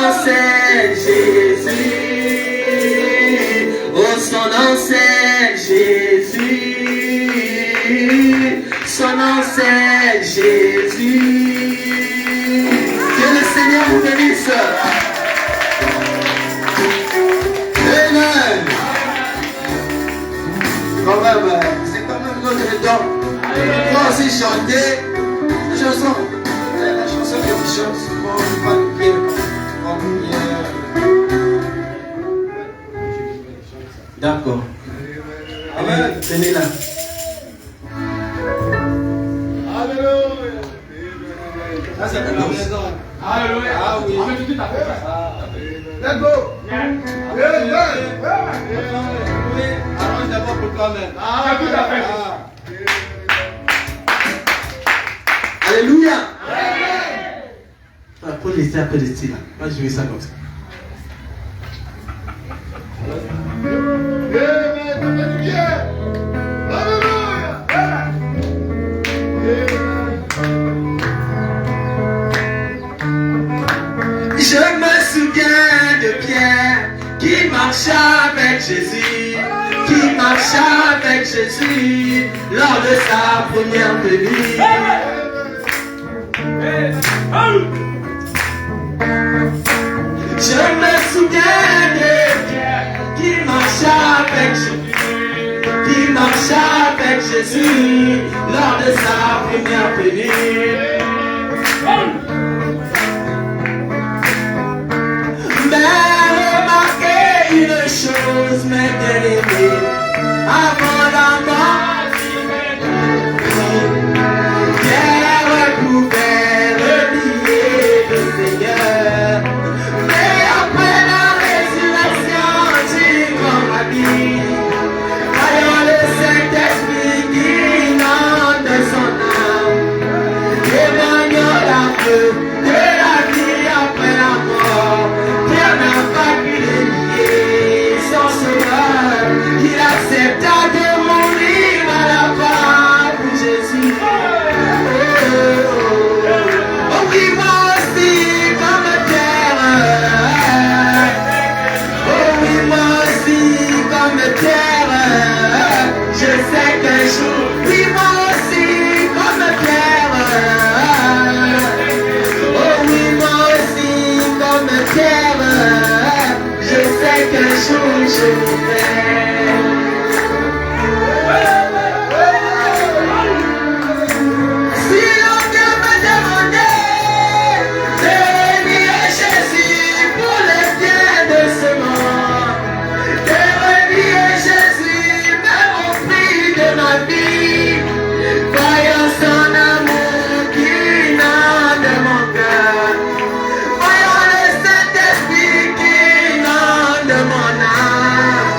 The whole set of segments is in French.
nom c'est Jésus. Oh, son nom c'est Jésus. Son nom c'est Jésus. Que le Seigneur vous bénisse. Amen. Quand même, c'est quand même notre temps. Toi aussi chanter la chanson. La chanson que tu chantes souvent, pas de pied. D'accord. Amen. Tenez-la. Alléluia. Ça c'est pour la maison. Alléluia. Ah oui. Tout à fait. Let's go. Arrange d'abord pour toi-même. Ah, tout à fait. Alléluia. Pour laisser un peu de style. Moi je vais ça comme ça. Je me souviens de Pierre qui marcha avec Jésus, qui marcha avec Jésus lors de sa première venue. Je me souviens de Pierre qui marcha avec Jésus, qui marcha avec Jésus lors de sa première venue. Mais remarquez une chose, mes bien-aimés, avant la mort, Pierre pouvait renier le Seigneur. Mais après la résurrection du grand rabbi, voyons le Saint-Esprit qui inonde son âme, témoignant la preuve de la vie après la mort. Pierre n'a pas pu dénier son sauveur, il accepta de mourir à la croix pour Jésus. Oh oui, moi aussi comme Pierre. Oh oui, moi aussi comme Pierre. Je sais qu'un jour, oui, moi aussi comme Pierre. Oh oui, moi aussi comme Pierre. Je sais qu'un jour je mourrai. Si l'on vient me demander de renier Jésus pour le bien de ce monde, de renier Jésus même au prix de ma vie, voyons son amour qui inonde mon cœur, voyons le Saint-Esprit qui inonde mon âme,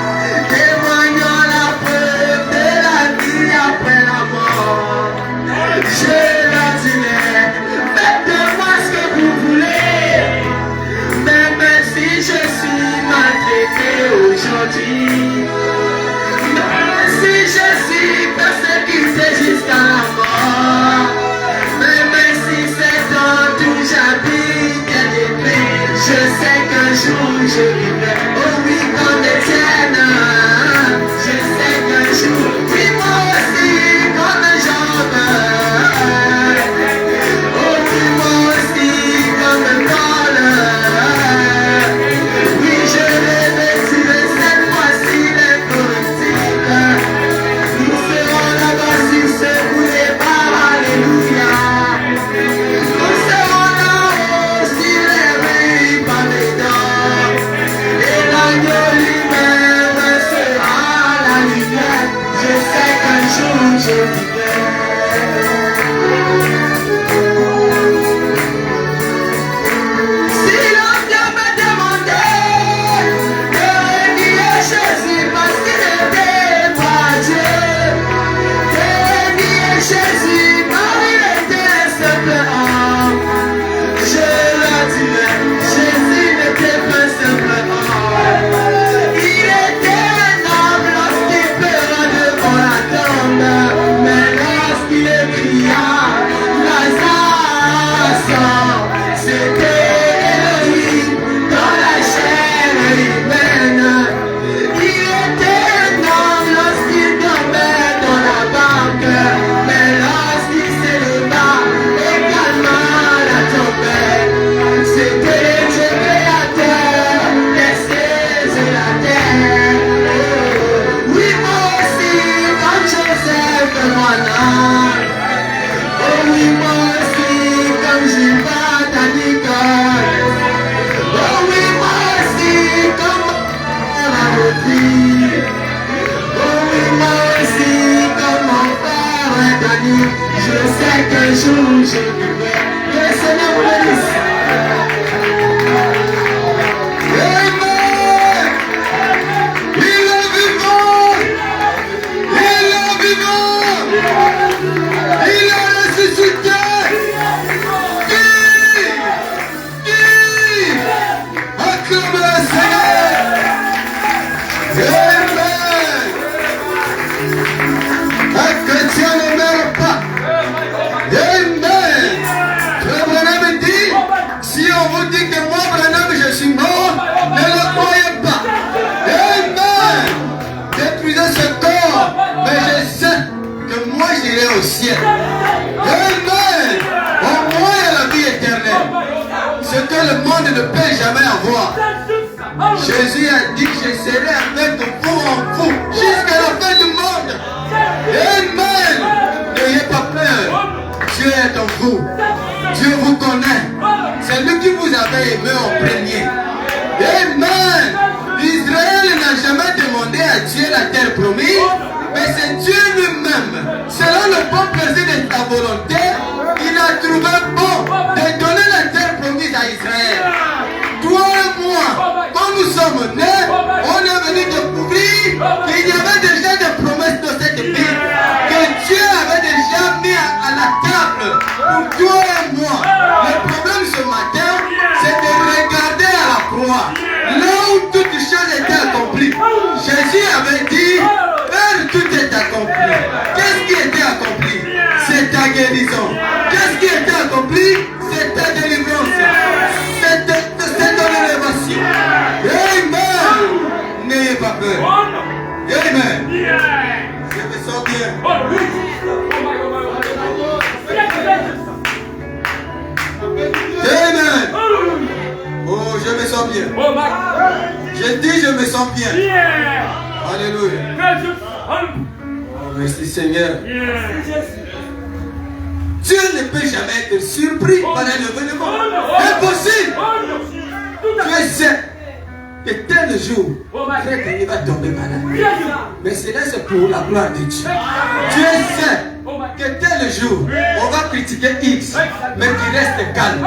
témoignant la preuve de la vie après la mort. Je leur dirai, faites de moi ce que vous voulez, même si je suis maltraité aujourd'hui, même si je suis persécuté jusqu'à la mort, même si c'est dans tout j'habite bien-aimé, je sais qu'un jour je vivrai, oh oui, comme Étienne, je sais qu'un jour, oui, moi aussi, comme Job, oh oui, moi aussi, comme Paul, oui, je vais retirer cette fois-ci l'incorruptible. Nous serons là-bas sur ce boulevard, alléluia. Nous serons là-haut sur les rues par les dents. ce que le monde ne peut jamais avoir. Jésus a dit, je serai avec vous en vous jusqu'à la fin du monde. Amen. N'ayez pas peur. Dieu est en vous. Dieu vous connaît. C'est lui qui vous avait aimé en premier. Amen. Israël n'a jamais demandé à Dieu la terre promise, mais c'est Dieu lui-même. Selon le bon plaisir de sa volonté, il a trouvé bon de donner la terre promise à Israël. Toi et moi, quand nous sommes nés, on est venu découvrir qu'il y avait déjà des promesses dans cette vie, que Dieu avait déjà mis à la table pour toi et moi. Le problème ce matin, c'est de regarder à la croix, là où toutes choses étaient accomplies. Jésus avait dit, Père, tout est accompli. Qu'est-ce qui était accompli? C'est ta guérison. Qu'est-ce qui était accompli? C'est ta délivrance. C'est ton élévation. Amen. N'ayez pas peur. Amen. Je me sens bien. Amen. Oh, je me sens bien. Je dis, je me sens bien. Alléluia. Oh, merci Seigneur. Dieu ne peut jamais être surpris par un événement. Impossible. Tu sais que tel jour, il va tomber malade. Mais cela c'est pour la gloire de Dieu. Dieu sait que tel jour, on va critiquer X, mais qu'il reste calme.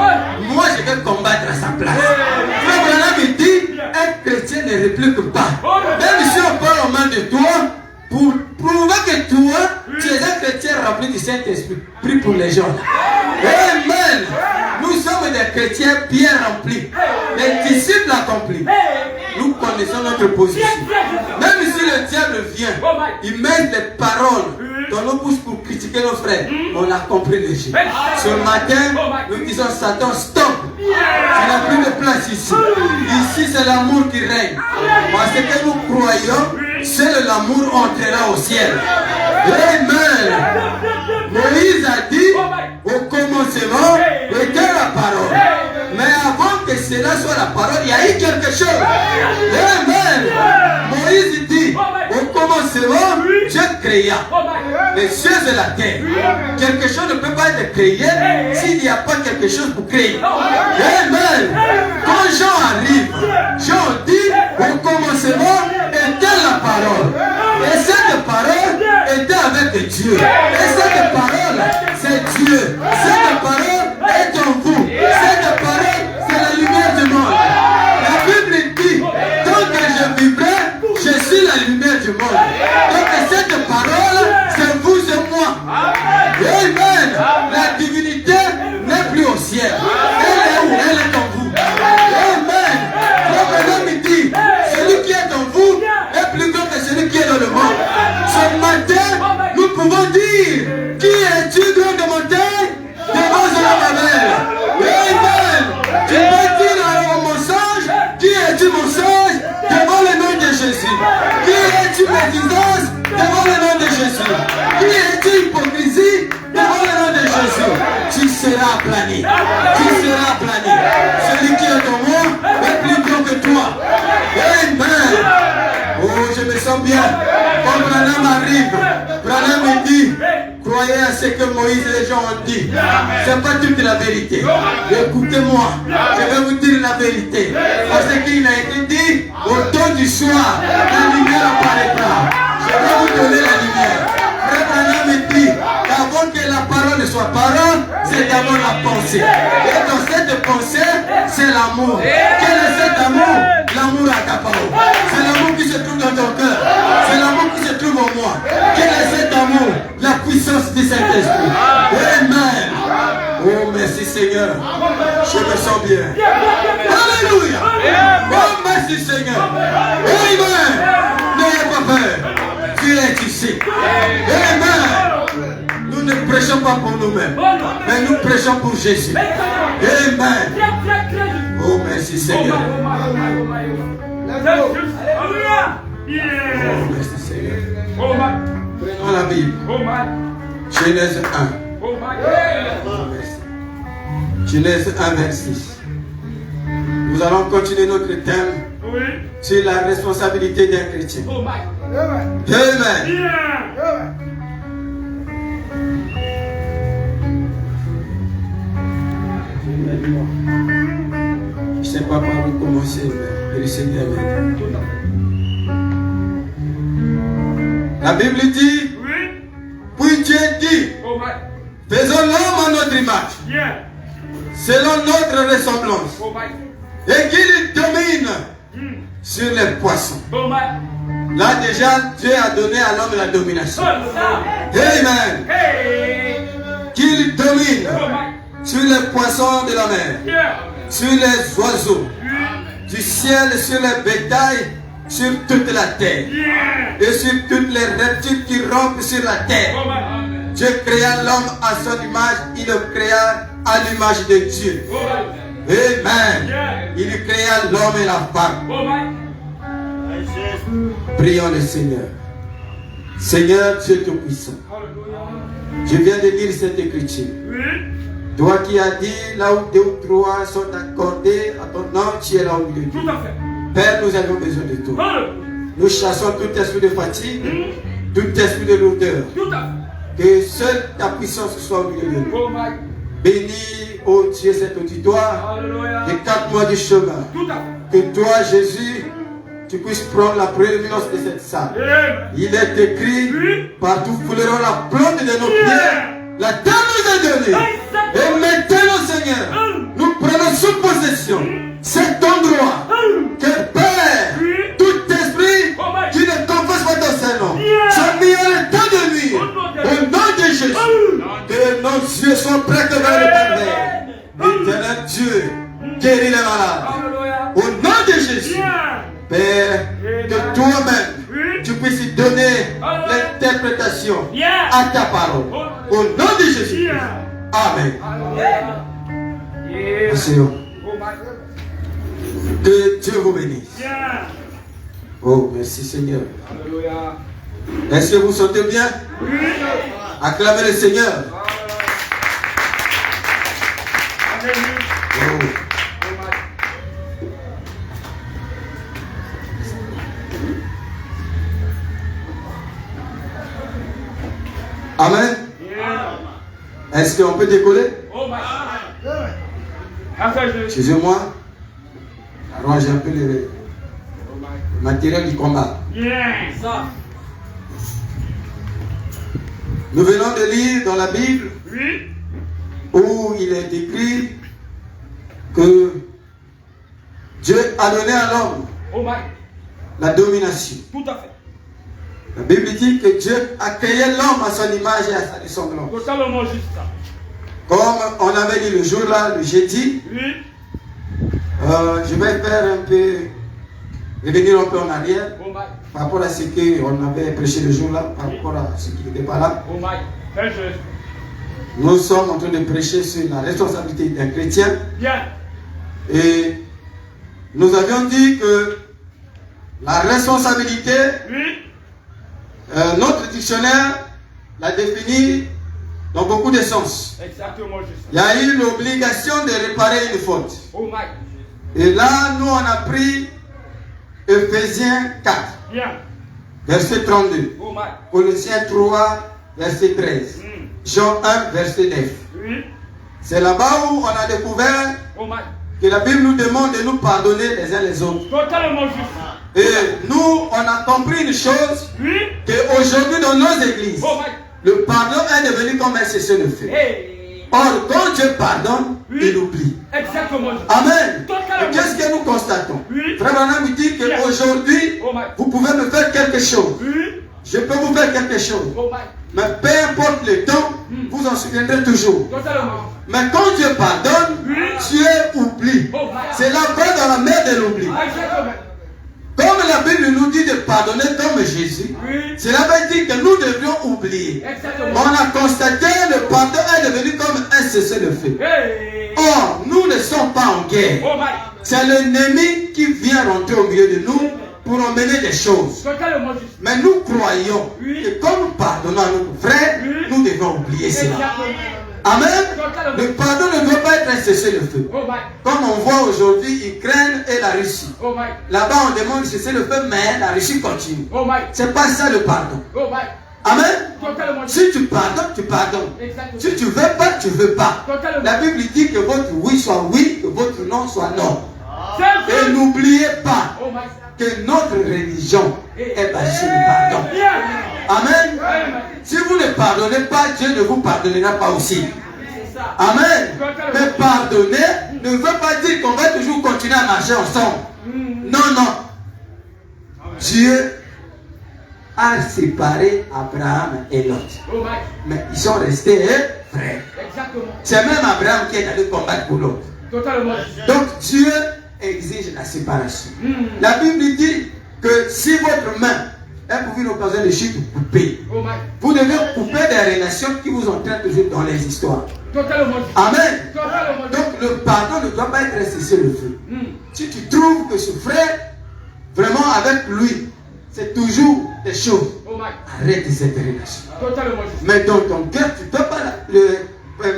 Moi, je vais combattre à sa place. Frère Branham me dit, un chrétien ne réplique pas. Même si on parle aux mains de toi, pour prouver que toi, tu es un chrétien rempli du Saint-Esprit. Prie pour les gens. Amen. Nous sommes des chrétiens bien remplis. Les disciples accomplis. Nous connaissons notre position. Même si le diable vient, il met les paroles dans nos bouches pour critiquer nos frères. On a compris le jeu. Ce matin, nous disons Satan, stop. Tu n'as plus de place ici. Ici, c'est l'amour qui règne. Parce que nous croyons, seul l'amour entrera au ciel. Amen. Moïse a dit, au commencement était la parole. Mais avant que cela soit la parole, il y a eu quelque chose. Amen. Moïse dit, au commencement, Dieu créa les cieux et la terre. Quelque chose ne peut pas être créé s'il n'y a pas quelque chose pour créer. Amen. Quand Jean arrive, Jean dit, au commencement était la parole. Et cette parole était avec Dieu. Et cette parole, c'est Dieu. Cette parole est en vous. Cette parole, c'est la lumière du monde. La Bible dit, tant que je vivrai, je suis la lumière du monde. Donc cette parole, c'est vous et moi. Amen. La divinité n'est plus au ciel. Elle est où? Elle est en vous. Amen. L'homme me dit, celui qui est en vous est plus grand que celui qui est dans le monde. Ce matin, nous pouvons dire, qui es-tu, grande montagne? Devant Zorobabel. Amen. Tu peux dire au mensonge, qui es-tu mensonge? Devant le nom de Jésus. Qui es-tu médisance? Devant le nom de Jésus. Qui es-tu hypocrisie? Devant le nom de Jésus. Tu seras aplani. Tu seras aplani. Celui qui est en moi est plus grand que toi. Amen. Oh, je me sens bien. Quand Branham arrive, Branham me dit, croyez à ce que Moïse et les gens ont dit. C'est pas toute la vérité. Écoutez-moi, je vais vous dire la vérité. Parce qu'il a été dit, au temps du soir, la lumière apparaîtra. Je vais vous donner la lumière. Frère Branham me dit, qu'avant que la parole ne soit parole, c'est d'abord la pensée. Et dans cette pensée, c'est l'amour. Quel est cet amour? L'amour à Capao. C'est l'amour qui se trouve dans ton cœur. C'est l'amour qui se trouve en moi. Quel est cet amour? La puissance du Saint-Esprit. Amen. Oh, merci Seigneur. Je me sens bien. Alléluia. Oh, merci Seigneur. Amen. N'ayez pas peur. Dieu est ici. Amen. Nous ne prêchons pas pour nous-mêmes, mais nous prêchons pour Jésus. Amen. Oh, merci Seigneur. Oh, merci Seigneur. Prenons la Bible. Genèse 1. Genèse 1, verset 6. Nous allons continuer notre thème Oui. sur la responsabilité d'un chrétien. Oh my. Amen. Yeah. Je ne sais pas par où commencer, mais le Seigneur m'aide. La Bible dit, Oui. puis Dieu dit, Oh my. faisons l'homme à notre image, Yeah. selon notre ressemblance, Oh my. et qu'il domine sur les poissons. Oh my. Là déjà, Dieu a donné à l'homme la domination. Amen. Hey. Qu'il domine Oh my. sur les poissons de la mer, Yeah. sur les oiseaux, du ciel, sur les bétails, sur toute la terre, Yeah. et sur toutes les reptiles qui rampent sur la terre. Oh my. Dieu créa l'homme à son image, il le créa à l'image de Dieu. Oh my. Amen. Yeah. Il créa l'homme et la femme. Oh my. Prions le Seigneur. Seigneur Dieu Tout-Puissant, Hallelujah. je viens de lire cette écriture. Oui. Toi qui as dit, là où 2 ou 3 sont accordés à ton nom, tu es là au milieu de Tout nous. à fait. Père, nous avons besoin de toi. Hallelujah. Nous chassons tout esprit de fatigue, tout esprit de lourdeur. Tout à fait. Que seule ta puissance soit au milieu de nous. Oh my. Bénis, ô Dieu, cet auditoire. Hallelujah. Écarte-moi du chemin. Tout à fait. Que toi, Jésus, tu puisses prendre la prééminence de cette salle. Amen. Il est écrit, Oui. partout fouleront la plante de nos pieds. La terre nous est donnée. Et maintenant, Seigneur, nous prenons sous possession cet endroit. Que Père, tout esprit qui ne confesse pas ton Saint-Nom soit mis en état de nuire. Au nom de Jésus, que nos yeux soient prêts vers le pervers. Éternel Dieu, guéris les malades. Hallelujah. Au nom de Jésus, Yeah. Père, que toi-même, tu puisses donner l'interprétation à ta parole. Au nom de Jésus. Yeah. Amen. Hallelujah. Yeah. Seigneur, Oh my. que Dieu vous bénisse. Yeah. Oh, merci Seigneur. Hallelujah. Est-ce que vous sentez bien? Oui. Acclamez le Seigneur. Hallelujah. Oh. Oh my. Amen. Yeah. Est-ce qu'on peut décoller? Oh my. After je. Excusez-moi. Arrangez un peu le matériel du combat. Yeah. Ça. Nous venons de lire dans la Bible Oui. où il est écrit que Dieu a donné à l'homme Oh my. la domination. Tout à fait. La Bible dit que Dieu a créé l'homme à son image et à sa ressemblance. Totalement juste ça. Comme on avait dit le jour là, le jeudi, Oui. je vais faire un peu, revenir un peu en arrière Oh my. par rapport à ce qu'on avait prêché le jour là, par rapport à ce qui n'était pas là. Oh my. Très juste. Nous sommes en train de prêcher sur la responsabilité d'un chrétien Bien. et nous avions dit que la responsabilité, Oui. notre dictionnaire l'a définie dans beaucoup de sens. Exactement juste. Il y a eu l'obligation de réparer une faute. Oh my. Et là, nous on a pris Ephésiens 4, Bien. verset 32. Oh my. Colossiens 3, verset 13. Jean 1, verset 9. Oui. C'est là-bas où on a découvert Oh my. que la Bible nous demande de nous pardonner les uns les autres. Totalement juste. Et nous, on a compris une chose, Oui. qu'aujourd'hui dans nos églises, Oh my. le pardon est devenu comme un cessez-le-feu. Hey. Or, quand Dieu pardonne, il oublie. Exactement juste. Amen. Totalement. Et qu'est-ce que nous constatons? Oui. Frère Branham me dit qu'aujourd'hui, Oh my. vous pouvez me faire quelque chose. Oui. Je peux vous faire quelque chose. Oh my. Mais peu importe le temps, vous en souviendrez toujours. Totalement. Mais quand Dieu pardonne, Dieu oublie. Oh my. C'est là bas dans la mer de l'oubli. Exactement. Comme la Bible nous dit de pardonner comme Jésus, Oui. cela veut dire que nous devrions oublier. Exactement. On a constaté que le pardon est devenu comme un cessez-le-feu. Hey. Or, nous ne sommes pas en guerre. Oh my. C'est l'ennemi qui vient rentrer au milieu de nous pour emmener des choses. Totalement juste. Mais nous croyons Oui. que quand nous pardonnons à notre frère, Oui. nous devons oublier cela. Exactement. Amen. Totalement. Le pardon ne doit pas être un cessez-le-feu. Oh my. Comme on voit aujourd'hui Ukraine et la Russie. Oh my. Là-bas, on demande de cesser le feu, mais la Russie continue. Oh my. C'est pas ça le pardon. Oh my. Amen. Totalement. Si tu pardonnes, tu pardonnes. Exactement. Si tu veux pas, tu veux pas. Totalement. La Bible dit que votre oui soit oui, que votre non soit non. C'est Et vrai. n'oubliez pas Oh my. que notre religion est basée sur le pardon. Yeah. Amen. Amen. Si vous ne pardonnez pas, Dieu ne vous pardonnera pas aussi. C'est ça. Amen. Mais pardonner ne veut pas dire qu'on va toujours continuer à marcher ensemble. Non, non. Dieu a séparé Abraham et Lot. Oh my. Mais ils sont restés frères. Exactement. C'est même Abraham qui est allé combattre pour Lot. Totalement. Donc Dieu exige la séparation. La Bible dit que si votre main est pour une occasion de chute, coupez. Oh my. Vous devez couper des relations qui vous entraînent toujours dans les histoires. Totalement. Amen. Totalement. Donc le pardon ne doit pas être cessé le feu. Si tu trouves que ce frère, vraiment avec lui, c'est toujours des choses, Oh my. arrête cette relation. Totalement. Mais dans ton cœur, tu ne dois pas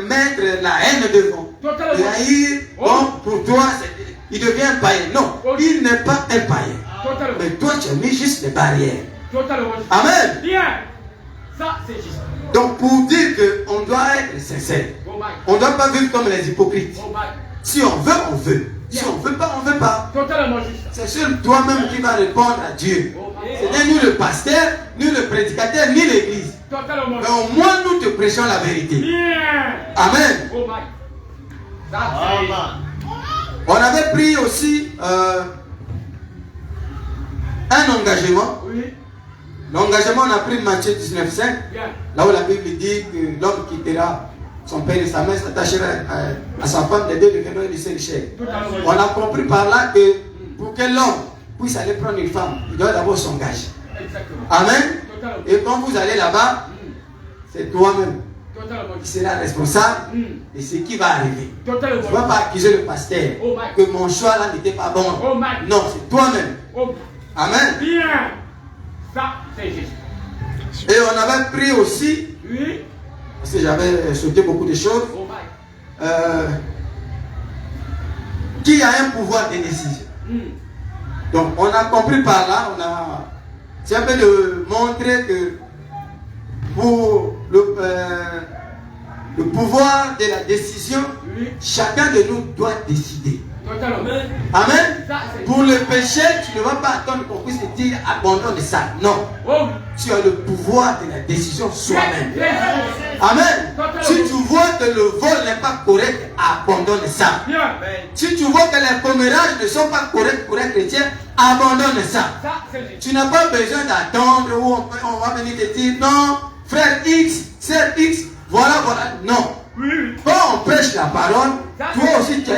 mettre la haine devant. Totalement. Et haïr, bon, pour toi, il devient un païen. Non, il n'est pas un païen. Totalement. Mais toi, tu as mis juste les barrières. Totalement. Amen. Bien. Ça, c'est juste. Donc, pour dire qu'on doit être sincère, Oh my. on ne doit pas vivre comme les hypocrites. Oh my. Si on veut, on veut. Si on ne veut pas, on ne veut pas. Totalement juste. C'est seul toi-même qui vas répondre à Dieu. Oh my. Ce n'est ni le pasteur, ni le prédicateur, ni l'église. Totalement Mais juste. au moins, nous te prêchons la vérité. Bien. Amen. Oh my. Ça, c'est. On avait pris aussi un engagement. Oui. L'engagement, on a pris Matthieu 19,5. Bien. Là où la Bible dit que l'homme quittera son père et sa mère, s'attachera à sa femme, les deux deviendront une seule chair. Totalement. On a compris par là que pour que l'homme puisse aller prendre une femme, il doit d'abord s'engager. Exactement. Amen. Totalement. Et quand vous allez là-bas, c'est toi-même Totalement qui juste. seras responsable de ce qui va arriver. Totalement Tu ne vas pas accuser le pasteur Oh my. que mon choix là n'était pas bon. Oh my. Non, c'est toi-même. Oh. Amen. Bien. Ça, c'est juste. Et on avait pris aussi, Oui. parce que j'avais sauté beaucoup de choses, Oh my. qui a un pouvoir de décision. Donc on a compris par là, c'est un peu de montrer que pour le pouvoir de la décision, Oui. chacun de nous doit décider. Totalement. Amen. Ça, c'est. Pour le péché, tu ne vas pas attendre qu'on puisse te dire abandonne ça. Non. Oh. Tu as le pouvoir de la décision soi-même. Bien. Amen. Si tu vois que le vol n'est pas correct, abandonne ça. Bien. Si tu vois que les commérages ne sont pas corrects pour un chrétien, abandonne ça. Ça, c'est juste. Tu n'as pas besoin d'attendre où on va venir te dire non, frère X, sœur X, voilà. Non. Oui, oui. Quand on prêche la parole, toi aussi tu as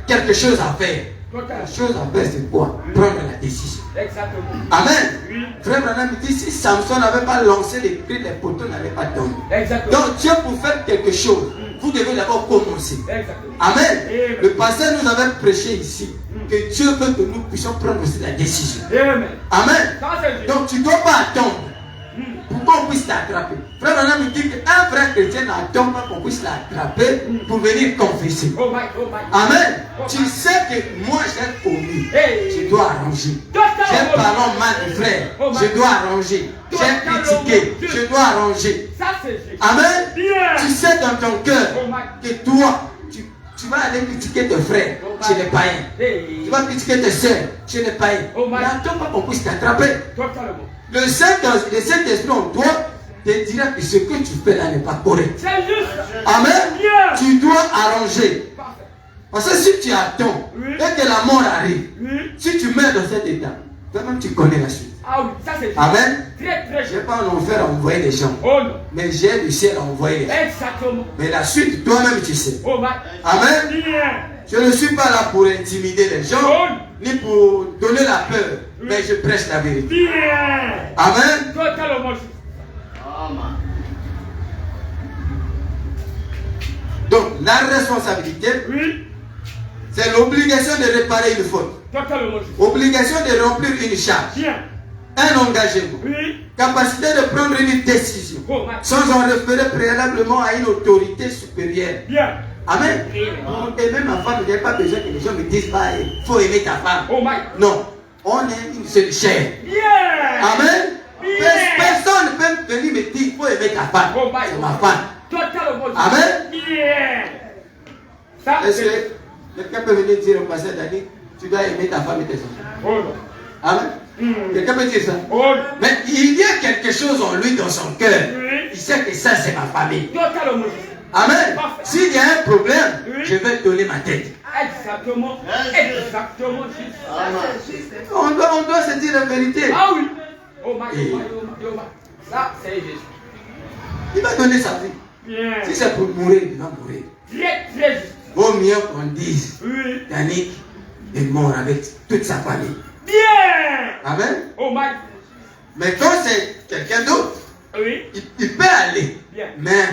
quelque chose à faire. La Totalement. chose à faire, c'est quoi? Prendre la décision. Exactement. Amen. Oui. Frère Branham dit si Samson n'avait pas lancé les cris, les poteaux n'avaient pas tombé. Exactement. Donc Dieu, pour faire quelque chose, vous devez d'abord commencer. Exactement. Amen. Amen. Le pasteur nous avait prêché ici que Dieu veut que nous puissions prendre aussi la décision. Amen. Amen. Ça, c'est juste. Donc tu ne dois pas attendre pour qu'on puisse t'attraper. Frère Branham dit qu'un vrai chrétien n'attend pas qu'on puisse l'attraper pour venir confesser. Oh my. Oh my. Amen. Tu sais que moi j'ai commis. Hey. Je dois arranger. Totalement. J'ai parlé mal du frère. Je dois arranger. J'ai critiqué. Je dois arranger. Ça, c'est juste. Amen. Bien. Tu sais dans ton cœur Oh my. que toi, tu vas aller critiquer tes frères chez les païens. Hey. Tu vas critiquer tes soeurs chez les païens. Oh my. N'attends pas qu'on puisse t'attraper. Totalement. Le Saint-Esprit en toi te dira que ce que tu fais là n'est pas correct. C'est juste. Amen. Bien. Tu dois arranger. Parfait. Parce que si tu attends Oui. et que la mort arrive, Oui. si tu meurs dans cet état, toi-même tu connais la suite. Ah oui, ça, c'est juste. Amen. Très, très Je juste. n'ai pas en enfer à envoyer des gens, Oh non. mais j'ai du ciel à envoyer des gens. Exactement. Mais la suite, toi-même tu sais. Oh my. Amen. Bien. Je ne suis pas là pour intimider les gens, Oh. ni pour donner la peur, mais je prêche la vérité. Bien. Amen. Totalement juste. Donc la responsabilité, Oui. c'est l'obligation de réparer une faute. Totalement juste. Obligation de remplir une charge. Bien. un engagement, Oui. capacité de prendre une décision, Oh, my. sans en référer préalablement à une autorité supérieure. Bien. Amen. Amen. Et même ma femme, il n'y a pas besoin que les gens me disent, bah, il faut aimer ta femme. Oh, my. Non, on est une seule chair. Bien. Amen. Bien. Personne ne peut venir me dire, il faut aimer ta femme. Oh, my. C'est ma femme. Totalement. Amen. Bien. Ça, Est-ce c'est... que quelqu'un peut venir dire au pasteur Dani, tu dois aimer ta femme et tes enfants? Oh, non. Amen. Quelqu'un peut dire ça? Oh, Mais il y a quelque chose en lui, dans son cœur. oui. Il sait que ça, c'est ma famille. Totalement. Amen. Parfait. S'il y a un problème, Oui. je vais donner ma tête. Exactement. Exactement. Juste. On doit se dire la vérité. Ah oui. Oh, my. Oh, my. Oh, my. Oh, my. Ça, c'est juste. Il va donner sa vie. Bien. Si c'est pour mourir, il va mourir. Très, très juste. Vaut mieux qu'on dise, Oui. Yannick est mort avec toute sa famille. Bien. Amen. Oh, my. Mais quand c'est quelqu'un d'autre, Oui. il peut aller. Bien. Mais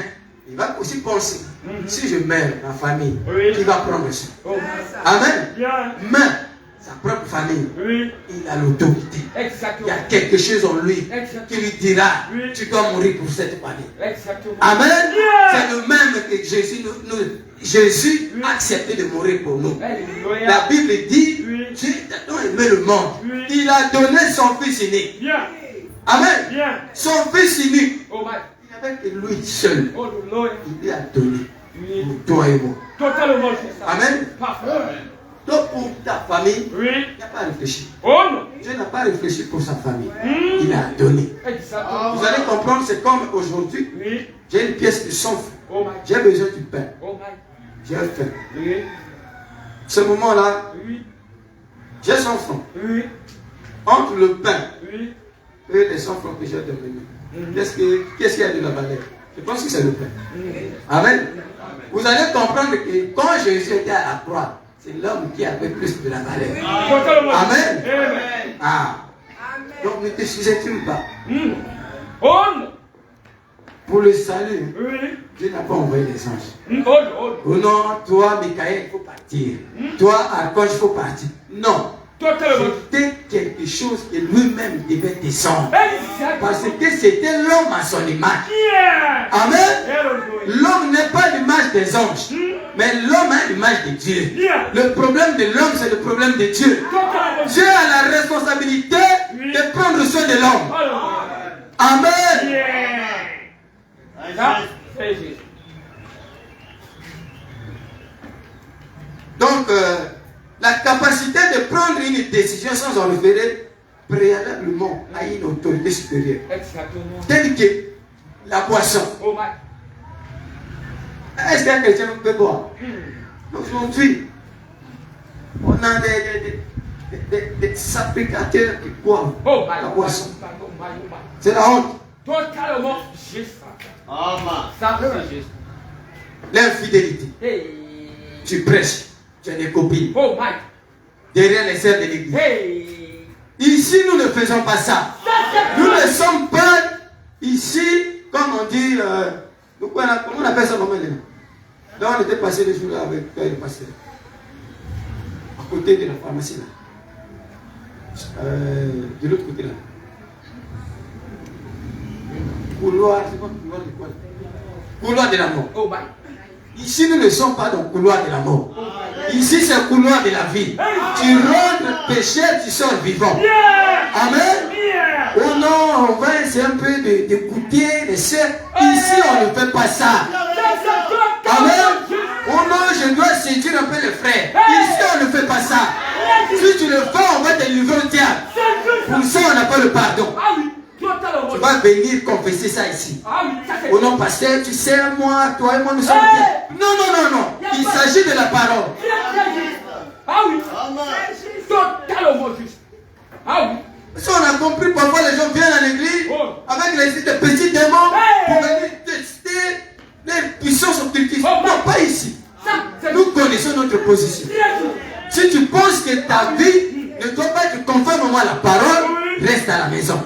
il va aussi penser, si je meurs, ma famille, Oui. qui va prendre ça? Oh, my. Amen. Bien. Mais sa propre famille, Oui. il a l'autorité. Il y Exactement. a quelque chose en lui qui lui dira, Oui. tu dois mourir pour cette famille. Exactement. Amen. Yeah. C'est le même que Jésus, Jésus Oui. a accepté de mourir pour nous. Alléluia. La Bible dit, Oui. Dieu a tant aimé le monde. Oui. Il a donné son fils unique. Bien. Amen. Bien. Son fils unique. Oh, my. Il n'avait que lui seul. Oh, Lord. Il lui a donné Oui. pour toi et moi. Totalement juste. Amen. Parfait. Donc pour ta famille, Oui. il n'a pas réfléchi. Oh, non. Dieu n'a pas réfléchi pour sa famille. Il a donné. Exactement. Vous allez comprendre, c'est comme aujourd'hui, Oui. j'ai une pièce de sang. Oh, my. J'ai besoin du pain. Oh, my. J'ai faim. Oui. Ce moment-là, Oui. j'ai 100 francs. Oui. Entre le pain Oui. et les 100 francs que j'ai donné, qu'est-ce qu'il y a de la valeur? Je pense que c'est le pain. Amen. Vous allez comprendre que quand Jésus était à la croix, c'est l'homme qui avait plus de la valeur. Totalement. Amen. Amen. Ah. Donc ne te sous-estime pas. Oh, non. Pour le salut, Oui. Dieu n'a pas envoyé les anges. Oh, oh. Oh non, toi, Michael, il faut partir. Toi, Archange, il faut partir. Non. Totalement. C'était quelque chose que lui-même devait descendre. Exactement. Parce que c'était l'homme à son image. Bien. Amen. Hallelujah. L'homme n'est pas l'image des anges, mais l'homme a l'image de Dieu. Bien. Le problème de l'homme, c'est le problème de Dieu. Totalement. Dieu a la responsabilité de prendre soin de l'homme. Hallelujah. Amen. Bien. Ça, c'est juste. Donc, la capacité de prendre une décision sans en référer préalablement à une autorité supérieure. Exactement. Telle que la boisson. Oh, my. Est-ce qu'un chrétien peut boire? Aujourd'hui, on a des fabricateurs qui boivent Oh, my. la Oh, boisson. my. Oh, my. Oh, my. C'est la honte. Totalement juste. Amen. Ça, c'est juste. L'infidélité. Hey. Tu prêches, tu as des copines Oh, my. derrière les sœurs de l'église. Hey. Ici, nous ne faisons pas ça. Nous ne sommes pas ici, comme on dit, comment on appelle ça comment là, on était passé les jours là avec le pasteur. À côté de la pharmacie là. De l'autre côté là. Couloir, c'est quoi couloir de quoi? Couloir de la mort. Oh, my. Ici, nous ne sommes pas dans le couloir de la mort. Ici, c'est le couloir de la vie. Tu rentres pécheur, tu sors vivant. Yeah. Amen. Yeah. Oh non, on va essayer un peu de goûter les sœurs. Ici, on ne fait pas ça. Amen. Oh non, je dois séduire un peu les frères. Ici, on ne fait pas ça. Si tu le fais, on va te livrer au diable. Pour ça, on n'a pas le pardon. Ah oui. Totalement. Tu vas venir confesser ça ici. Ah oui. Ça, c'est Oh non, pasteur, tu sais, moi, toi et moi, nous sommes bien. Non, non, non, non. Il s'agit de la parole. Ah oui. Amen. Totalement juste. Ah oui. Si on a compris, parfois les gens viennent à l'église avec les petits démons pour venir tester les puissances occultistes. Non, pas ici. Ça, c'est Nous connaissons notre position. Si tu penses que ta vie ne doit pas être conformément à la parole, reste à la maison.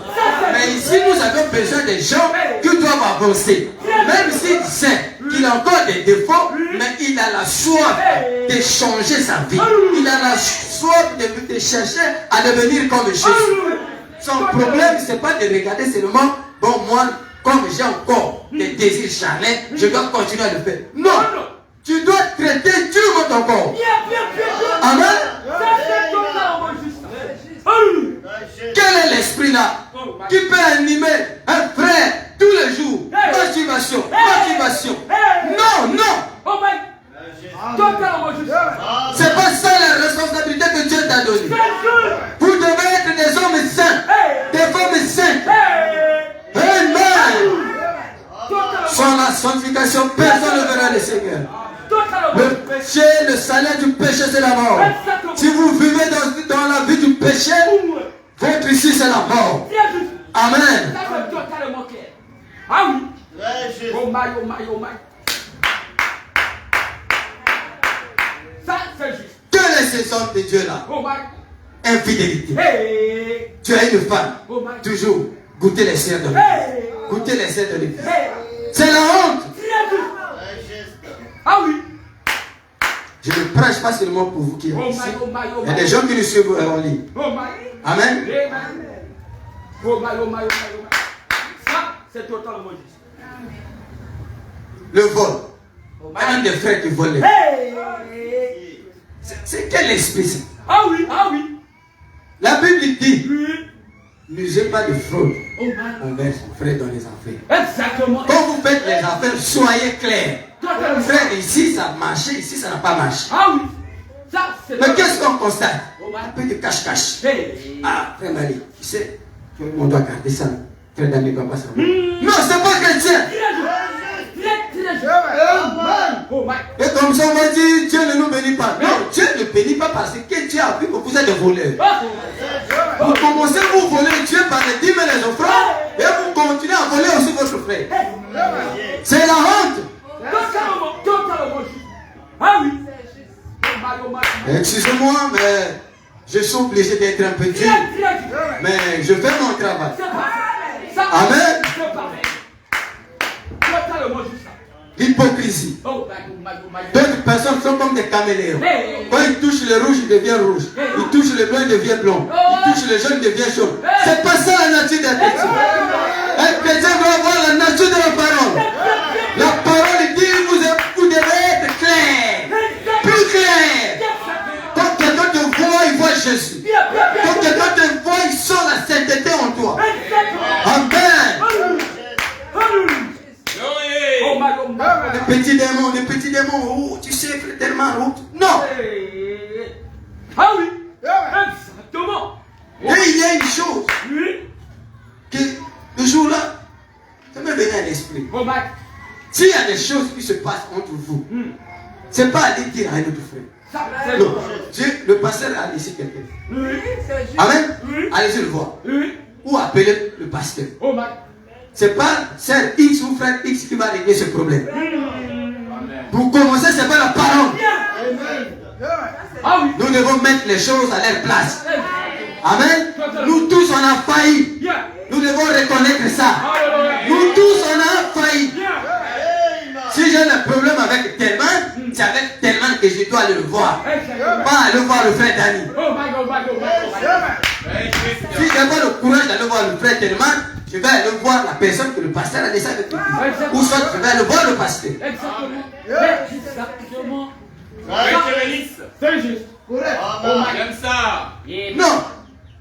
Mais ici, nous avons besoin des gens qui doivent avancer. Même s'il sait qu'il a encore des défauts, mais il a la soif de changer sa vie. Il a la soif de chercher à devenir comme Jésus. son problème, c'est pas de regarder seulement, bon, moi, comme j'ai encore des désirs charnels, je dois continuer à le faire. Non! Tu dois traiter durement ton corps. Amen. Quel est l'esprit là qui peut animer un frère tous les jours? Motivation, motivation. Non, non. C'est pas ça la responsabilité que Dieu t'a donnée. Vous devez être des hommes saints, des femmes saintes. Amen. Sans la sanctification, personne ne verra le Seigneur. Le péché, le salaire du péché, c'est la mort. Si vous vivez dans la vie du péché, votre issue, c'est la mort. Amen. Ah oui. Oh my, oh my, oh my. Ça, c'est juste. Quelle est ce sang de Dieu là? Oh my. Infidélité. Hey. Tu as une femme. Oh my. Toujours goûter les serres de l'église. Hey. Goûter les serres de l'église. Hey. C'est la honte. Ah oui. Je ne prêche pas seulement pour vous qui êtes Oh ici. my, oh my, oh my. Il y a des gens qui nous suivent en ligne. Oh my. Amen. Amen. Oh my, oh my, oh my, oh my. Ça, c'est totalement juste. Le vol. Oh Il y a même des frères qui volent. Hey. C'est quel esprit ça? Ah oui, ah oui. La Bible dit, Oui. n'usez pas de fraude Oh my. envers son frère dans les affaires. Exactement. Quand vous faites les affaires, soyez clairs. Totalement. Frère, ici ça a marché, ici ça n'a pas marché. Ah oui. Ça, c'est Mais qu'est-ce qu'on constate? Oh my. Un peu de cache-cache. Hey. Ah, frère Marie, tu sais, on doit garder ça. Frère Daniel ne doit pas savoir. Non, c'est pas chrétien. Oh my. Et comme ça, on va dire, Dieu ne nous bénit pas. Non, Dieu ne bénit pas parce que Dieu a vu que vous êtes des voleurs. Vous commencez à vous voler Dieu par les dîmes et les offrandes, et vous continuez à voler aussi votre frère. C'est la honte. Totalement juste. Ah oui. Oh my. Excusez-moi, mais je suis obligé d'être un peu dur. Mais je fais mon travail. Amen. L'hypocrisie. D'autres personnes sont comme des caméléons. Quand ils touchent le rouge, ils deviennent rouge. Ils touchent le blanc, ils deviennent blanc. Ils touchent le jaune, ils deviennent jaune. C'est pas ça la nature d'un chrétien. Un chrétien doit avoir la nature de la parole. La parole dit, vous devez être clair. Plus clair. Quand quelqu'un te voit, il voit Jésus. Quand quelqu'un te voit, il sent la sainteté en toi. Amen. Les petits démons, oh, tu sais, tellement route. Non. Ah oui. Exactement. Et il y a une chose que le jour-là, ça me venait à l'esprit. S'il y a des choses qui se passent entre vous, c'est pas aller dire à un autre frère. Non, le pasteur a laissé quelqu'un. Amen. Allez-y le voir. Ou appeler le pasteur. C'est pas sœur X ou frère X qui va régler ce problème. Pour commencer, c'est pas la parole. Nous devons mettre les choses à leur place. Amen. Nous tous, on a failli. Nous devons reconnaître ça. Nous tous, on a failli. Si j'ai un problème avec Telman, c'est avec Telman que je dois aller le voir. Pas aller voir le frère Dani. Si je n'ai pas le courage d'aller voir le frère Telman, je vais aller voir la personne que le pasteur a laissé avec lui. Ou soit je vais aller voir le pasteur. Exactement. C'est juste. J'aime ça. Non.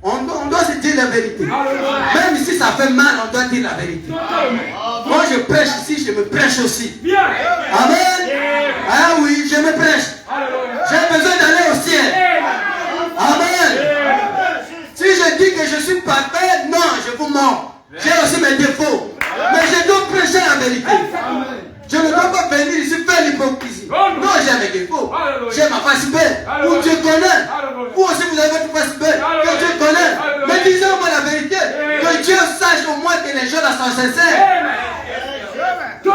On doit se dire la vérité. Même si ça fait mal, on doit dire la vérité. Moi je prêche ici, je me prêche aussi. Amen. Ah oui, je me prêche. J'ai besoin d'aller au ciel. Amen. Si je dis que je suis parfait, non, je vous mens. J'ai aussi mes défauts. Mais je dois prêcher la vérité. Je ne dois pas venir ici faire l'hypocrisie. Non, j'ai mes défauts. J'ai ma face belle. Ou Dieu connaît. Vous aussi vous avez votre face belle. Que Dieu connaît. Mais disons-moi la vérité. Que Dieu sache au moins que les gens là sont sincères. Que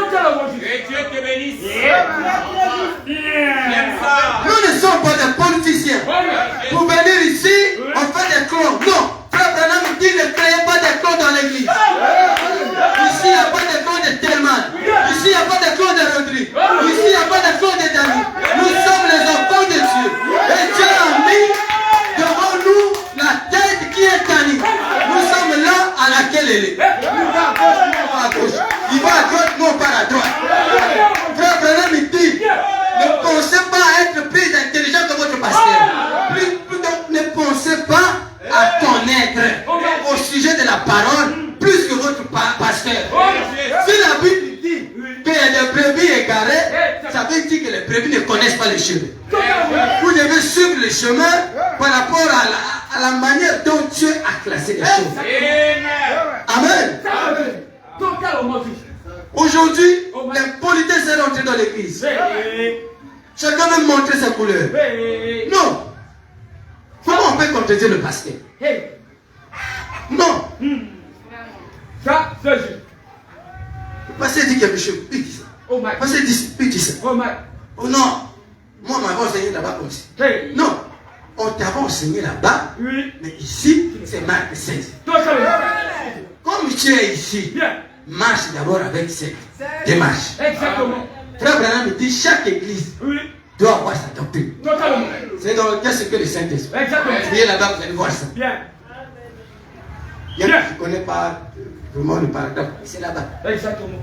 Dieu te bénisse. J'aime ça. Nous ne sommes pas des politiciens. Pour venir ici, on fait des clones. Non. Frère Branham dit ne créez pas des clones dans l'église. Ici, il n'y a pas de clones de Telman. Ici, il n'y a pas de clones de Rodrigue. Ici, il n'y a pas de clones de Dani. Nous sommes les enfants de Dieu. Et Dieu a mis devant nous la tête qui est Dani. Nous sommes mêlé. Il va à gauche, non, pas à gauche. Il va à droite, non, pas à droite. Frère Branham, il dit, ne pensez pas à être plus intelligent que votre pasteur. Donc, ne pensez pas à connaître au sujet de la parole plus que votre pasteur. Si la Bible dit qu'il y a des brebis égarées, ça veut dire que les brebis ne connaissent pas le chemin. Vous devez suivre le chemin par rapport à la manière dont Dieu a classé les choses. Amen. Aujourd'hui, les politiciens sont rentrés dans l'église. Chacun veut montrer sa couleur. Non. Comment on peut contredire le pasteur? Non. Ça, c'est juste. Le pasteur dit quelque chose, il dit ça. Oh my. Le pasteur dit, il dit ça. Oh my. Oh non, moi on m'avait enseigné là-bas comme ça. Hey. Non, on t'avait enseigné là-bas, Oui. mais ici, c'est Marc 16. Comme tu es ici, Bien. marche d'abord avec cette démarche. Exactement. Frère Branham me dit, chaque église Oui. doit avoir sa doctrine. Totalement. C'est dans le cas ce que le Saint-Esprit. Exactement. Vous voyez là-bas, vous allez voir ça. Bien. Il y a qui ne connaît pas vraiment le paragraphe, c'est là-bas. Exactement.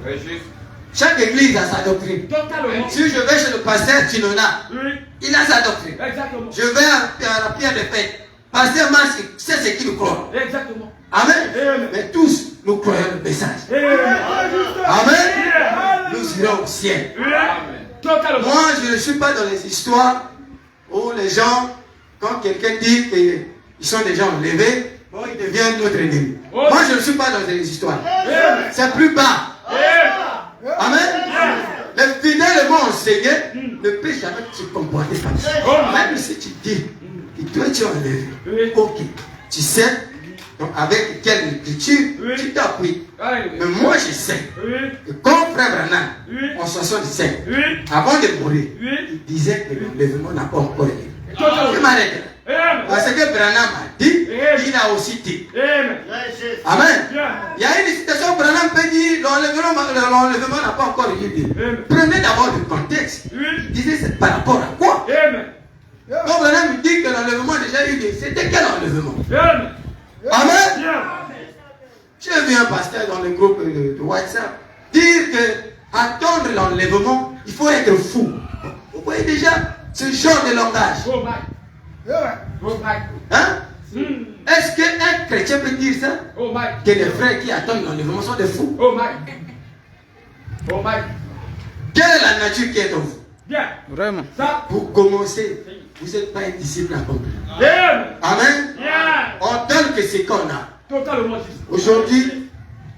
Chaque église a sa doctrine. Totalement. Si je vais chez le pasteur Tinona, Oui. il a sa doctrine. Exactement. Je vais à la pierre de fête. Pasteur Masque, c'est ce qu'il nous croit. Exactement. Amen. Amen. Mais tous, nous croyons le message. Amen. Nous irons au ciel. Totalement. Moi, je ne suis pas dans les histoires où les gens, quand quelqu'un dit qu'ils sont des gens enlevés, bon, ils deviennent notre ennemi. Moi, je ne suis pas dans les histoires. C'est plus bas. Amen. Les fidèles m'ont enseigné, ne peut jamais se comporter comme ça. Même si tu dis que toi tu es enlevé, ok, tu sais, donc avec quelle écriture tu t'appuies. Mais moi je sais que comme frère Branham, en 77, avant de mourir, il disait que l'enlèvement n'a pas encore été. Je m'arrête là. Parce que Branham a dit, il a aussi dit. Amen. Il y a une citation où Branham peut dire l'enlèvement n'a pas encore eu lieu. Prenez d'abord le contexte. Il disait c'est par rapport à quoi? Quand Branham dit que l'enlèvement a déjà eu lieu, c'était quel enlèvement? Amen. J'ai vu un pasteur dans le groupe de WhatsApp dire que attendre l'enlèvement, il faut être fou. Vous voyez déjà ce genre de langage. Hein? Est-ce qu'un chrétien peut dire ça? Que les frères qui attendent l'enlèvement sont des fous? Quelle est la nature qui est en vous? Vraiment. Pour commencer, vous n'êtes pas un disciple accompli. Amen. On donne que ce qu'on a. Totalement. Aujourd'hui,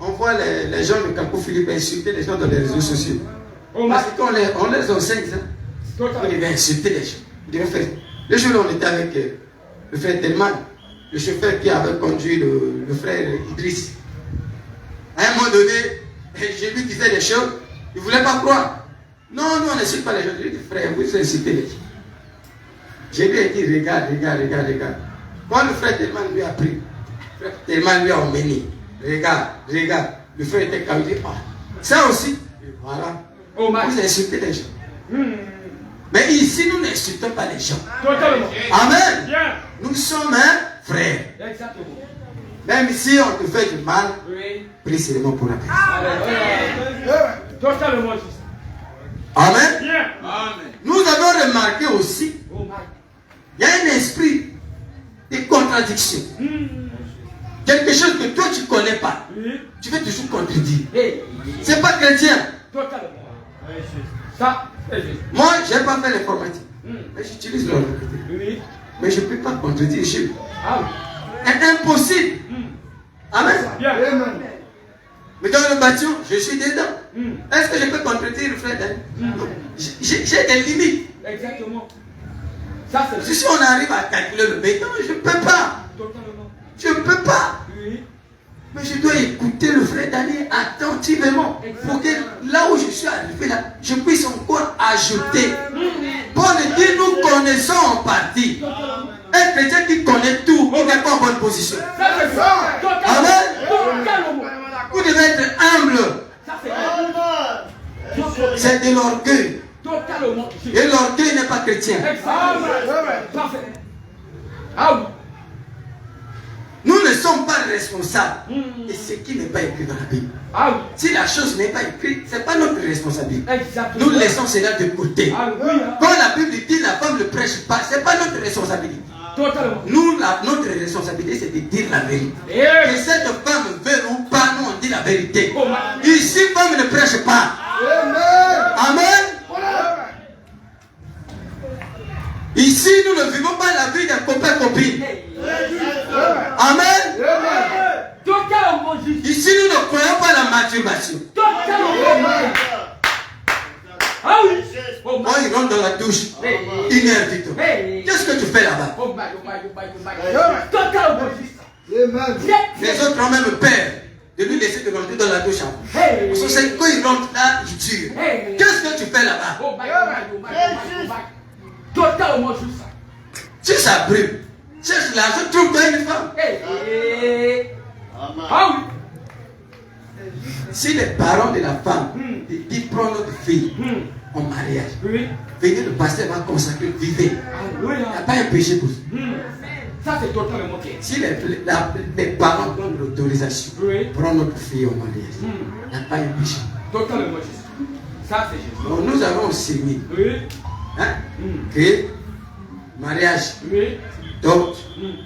on voit les gens de Capo Philippe insulter les gens dans les réseaux sociaux. Parce qu'on les enseigne ça. On devait insulter les gens. On devait faire. Le jour où on était avec le frère Telman, le chauffeur qui avait conduit le frère Idriss. À un moment donné, je lui disais des choses, il ne voulait pas croire. Non, nous on n'insulte pas les gens. Je lui ai dit, frère, vous insultez les gens. Je lui ai dit, regarde. Quand le frère Telman lui a pris, le frère Telman lui a emmené. Regarde. Le frère était calme, il dit, ah, ça aussi. Et voilà. Vous insultez les gens. Mais ici, nous n'insultons pas les gens. Amen. Nous sommes un frère. Exactement. Même si on te fait du mal, prie seulement pour la personne. Totalement juste. Amen. Nous avons remarqué aussi, il y a un esprit de contradiction. Quelque chose que toi tu ne connais pas, tu veux toujours contredire. Ce n'est pas chrétien. Totalement. Ça, c'est juste. Moi, je n'ai pas fait l'informatique. Mais j'utilise l'ordinateur. Mais je ne peux pas contredire chez lui. C'est impossible. Amen. Mais dans le bâtiment, je suis dedans. Est-ce que je peux contredire le frère Daniel? J'ai des limites. Exactement. Ça, c'est Si on arrive à calculer le béton, je ne peux pas. totalement. Je ne peux pas. Mais je dois écouter le frère Daniel attentivement pour que là où je suis arrivé, là, je puisse encore ajouter. Paul dit, nous connaissons en partie. Un chrétien qui connaît tout, il n'est pas en bonne position. Ça, c'est ça. Totalement. Vous devez être humble. Ça, c'est C'est de l'orgueil. totalement. Et l'orgueil n'est pas chrétien. Exactement. Parfait. Ah oui. Nous ne sommes pas responsable de ce qui n'est pas écrit dans la Bible. Ah oui. Si la chose n'est pas écrite, ce n'est pas notre responsabilité. Exactement. Nous laissons cela de côté. Alléluia. Quand la Bible dit la femme ne prêche pas, ce n'est pas notre responsabilité. Totalement. Nous, notre responsabilité, c'est de dire la vérité. Et Que cette femme veut ou pas, nous, on dit la vérité. oh, ma- Ici, femme ne prêche pas. Amen. Ici, nous ne vivons pas la vie d'un copain-copine. Amen. Totalement juste. Ici, nous ne croyons pas à la masturbation. Totalement. Ah oui. Oh Quand il rentre dans la douche, my. 1 heure du temps. Hey. Qu'est-ce que tu fais là-bas? Oh my, oh my, oh my, oh my. Totalement juste. Les autres ont même peur de lui laisser de rentrer dans la douche avant. Hey. Parce que c'est quand il rentre là, il tue. Hey. Qu'est-ce que tu fais là-bas? Oh my, oh my, oh my, oh my, oh my. Totalement juste. Si ça brûle, cherche l'argent, trouve-toi une femme. Hey. Ah oui. Si les parents de la femme disent prends notre fille en mariage, Oui. venez, le pasteur va consacrer, vivez. Il n'y Alléluia. a pas un péché pour ça. Ça c'est totalement clair. Si les parents donnent l'autorisation, Oui. prends notre fille au mariage, il n'y a pas un péché. Totalement juste. Ça c'est juste. Donc nous avons enseigné Oui. hein, que mariage, Oui. donc,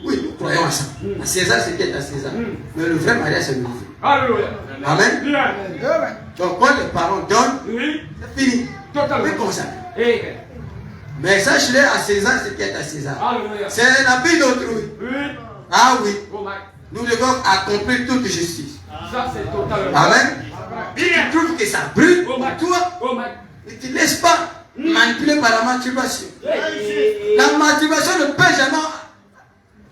oui, nous croyons à ça. À César, c'est qui est à César. Mais le vrai mariage, c'est le nouveau. Alléluia. Amen. Bien. Donc quand les parents donnent, Oui. c'est fini. Totalement. C'est comme ça. Eh. Mais sache-le, à César, c'est qui est à César. Alléluia. C'est la vie d'autrui. Oui. Ah oui, Oh my. nous devons accomplir toute justice. Ça c'est totalement. Amen. Si Bien. tu trouves que ça brûle, Oh my. toi, Oh my. ne te laisse pas manipuler par la masturbation. Hey. La masturbation ne peut jamais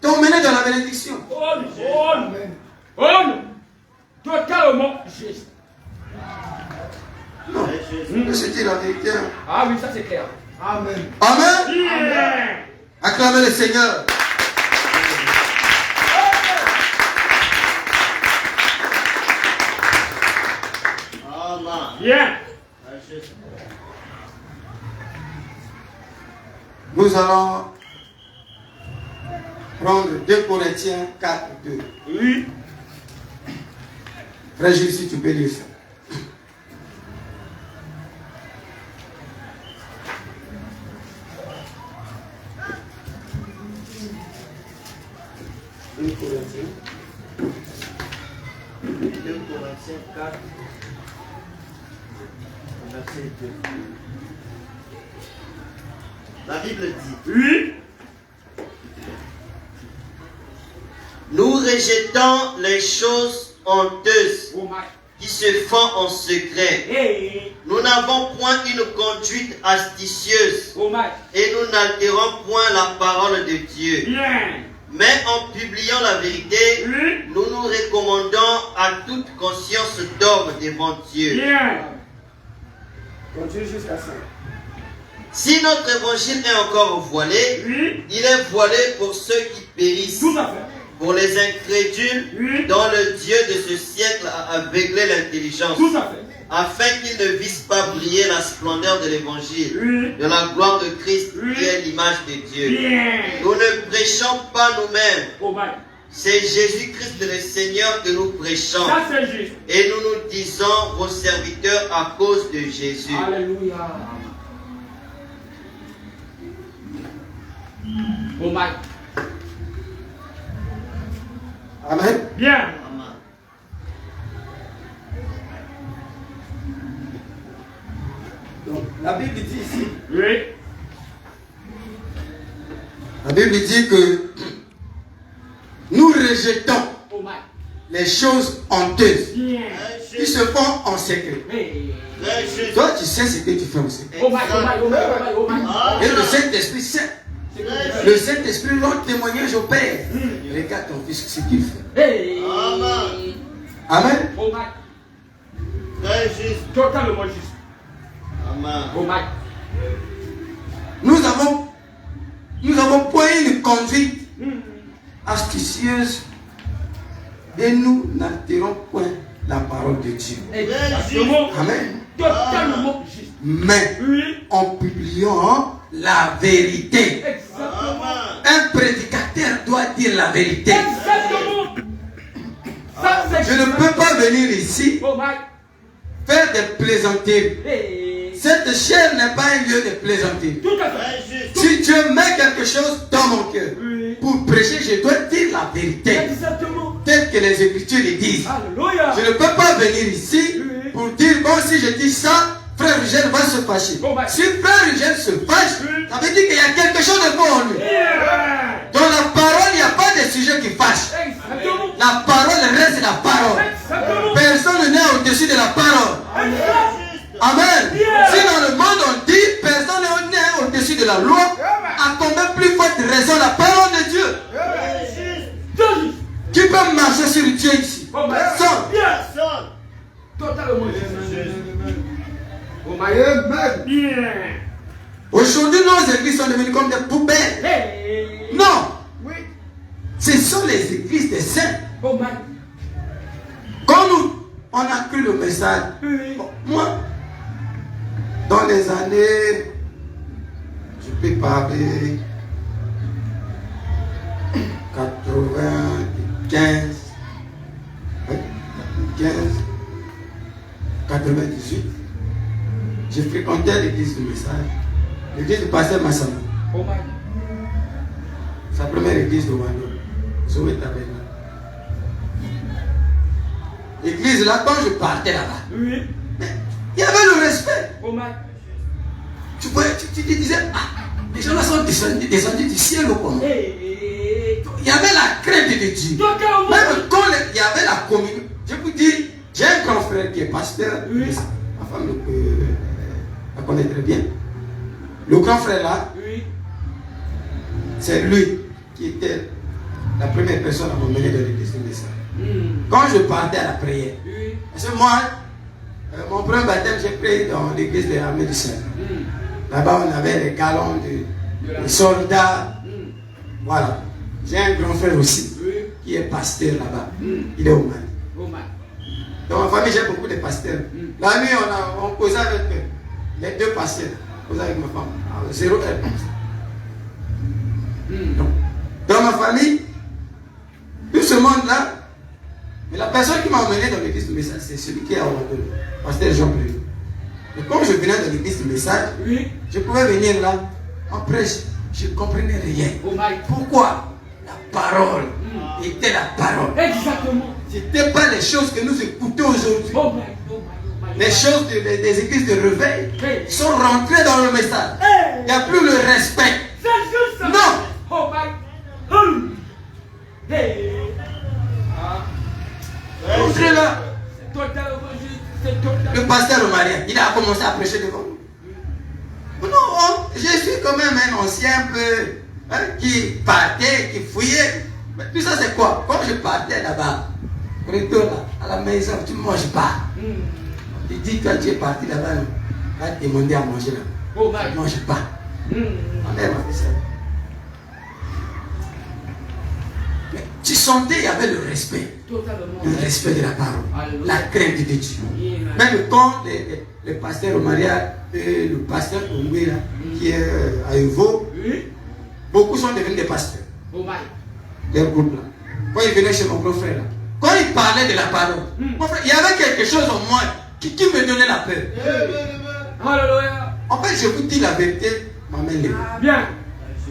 t'emmener dans la bénédiction. Oh. Totalement juste. Non, je te dis la vérité. Ah oui, ça c'est clair. Amen. Bien. Acclamez le Seigneur. Bien. Nous allons prendre 2 Corinthiens 4, 2. Oui. Frère Jules, si tu peux lire ça. Deux Corinthiens 4, verset 2. La Bible dit, Oui. nous rejetons les choses honteuses Oh my. qui se font en secret. Hey. Nous n'avons point une conduite astucieuse Oh my. et nous n'altérons point la parole de Dieu. Bien. Mais en publiant la vérité, Oui. nous nous recommandons à toute conscience d'homme devant Dieu. Bien. Continue jusqu'à ça. Si notre évangile est encore voilé, Oui. il est voilé pour ceux qui périssent, Tout à fait. pour les incrédules, Oui. dont le Dieu de ce siècle a aveuglé l'intelligence, Tout à fait. afin qu'ils ne vissent pas briller la splendeur de l'évangile, Oui. de la gloire de Christ, Oui. qui est l'image de Dieu. Bien. Nous ne prêchons pas nous-mêmes, Oh my. c'est Jésus-Christ le Seigneur que nous prêchons. Ça c'est juste. Et nous nous disons vos serviteurs à cause de Jésus. Alléluia. Oh my. Amen. Bien. Donc, la Bible dit ici, Oui. la Bible dit que nous rejetons Oh my. les choses honteuses Bien. qui se font en secret. Hey. Toi, tu sais ce que tu fais en secret. Oh my. Oh my. Oh my. Oh my. Oh my. Et le Saint-Esprit sait. Le Saint-Esprit rend témoignage au Père. Regarde ton fils, ce qu'il fait. Hey. Amen. Oh my. Totalement juste. Oh my. Nous avons point une conduite astucieuse et nous n'altérons point la parole de Dieu. Exactement. Amen. Totalement juste. Mais Oui. en publiant la vérité. Exactement. Un prédicateur doit dire la vérité. Exactement. Ça, c'est Je ne peux pas venir ici Oh my. faire des plaisanteries. Hey. Cette chair n'est pas un lieu de plaisanterie. Tout à fait. Si Dieu met quelque chose dans mon cœur Oui. pour prêcher, je dois dire la vérité, Exactement. telle que les Écritures le disent. Alléluia. Je ne peux pas venir ici Oui. pour dire, bon, si je dis ça, frère Eugène va se fâcher. Oh my. Si frère Eugène se fâche, Oui. ça veut dire qu'il y a quelque chose de bon en lui. Yeah. Dans la parole, il n'y a pas de sujet qui fâche. Exactement. La parole reste la parole. Exactement. Personne n'est au-dessus de la parole. Exactement. Amen. Yeah. Si dans le monde on dit personne n'est au-dessus de la loi, à combien plus forte raison la parole de Dieu? Dieu. Qui peut marcher sur Dieu ici? Oh my. Personne. Yes. Totalement. Oh my. Yeah. Aujourd'hui, nos églises sont devenues comme des poubelles. Hey. Non, Oui. ce sont les églises des saints. Oh my. Quand nous, on a cru le message, Oui. bon, moi, dans les années, je peux parler 95, 98, j'ai fréquenté l'église du message, l'église du pasteur Massama, Oh my. sa première église de Wando, Zoé Tabella. L'église là, quand je partais là-bas, Oui. mais il y avait le respect. Oh my. Tu voyais, tu te disais, ah, les gens là sont descendus du ciel ou comment? Hey. Il y avait la crainte de Dieu. Totalement. Même quand il y avait la communion, je vous dis, j'ai un grand frère qui est pasteur, Oui. ma femme la connaît très bien. Le grand frère là, Oui. c'est lui qui était la première personne à m'emmener dans l'église de message. Mm. Quand je partais à la prière, Oui. parce que moi, mon premier baptême, j'ai prié dans l'église de l'armée du Seigneur. Mm. Là-bas, on avait les galons de soldats. Mm. Voilà. J'ai un grand frère aussi Oui. qui est pasteur là-bas. Mm. Il est au Mali. Oh my. Dans ma famille, j'ai beaucoup de pasteurs. Mm. La nuit, on causait avec les deux pasteurs. On causait avec ma femme. Alors, 0 heure. Mm. Donc, dans ma famille, tout ce monde-là, mais la personne qui m'a emmené dans l'église du message, c'est celui qui est à Ouagadougou, pasteur Jean Prévu. Et quand je venais dans l'église du message, Oui. je pouvais venir là, en prêche, je ne comprenais rien. Oh my. Pourquoi? La parole était la parole. Exactement. Ce n'était pas les choses que nous écoutons aujourd'hui. Oh my. Oh my. Oh my. Les choses des églises de réveil Hey. sont rentrées dans le message. Hey. Il n'y a plus le respect. C'est juste ça. Non. Oh my. Hum. Hey. Ah. Entrez là. C'est totalement juste. C'est totalement. Le pasteur Maria, il a commencé à prêcher devant nous. Non, je suis quand même un ancien un peu qui partait, qui fouillait. Mais tout ça c'est quoi? Quand je partais là-bas, retour là, à la maison, tu ne manges pas. Tu dis quand tu es parti là-bas, va te demander à manger là. Oh Tu my. ne manges pas. Ma mère m'a fait ça. Mais tu sentais, il y avait le respect. Totalement. Le respect de la parole. Alléluia. La crainte de Dieu. Amen. Même quand le pasteur Maria et le pasteur Ongwe là, qui est à Evo, Oui. beaucoup sont devenus des pasteurs. Oh my. Leur groupe là. Quand ils venaient chez mon grand frère là, quand il parlait de la parole, mon frère, il y avait quelque chose en moi qui me donnait la peur. Alléluia. En fait, je vous dis la vérité, ma main levée. Bien.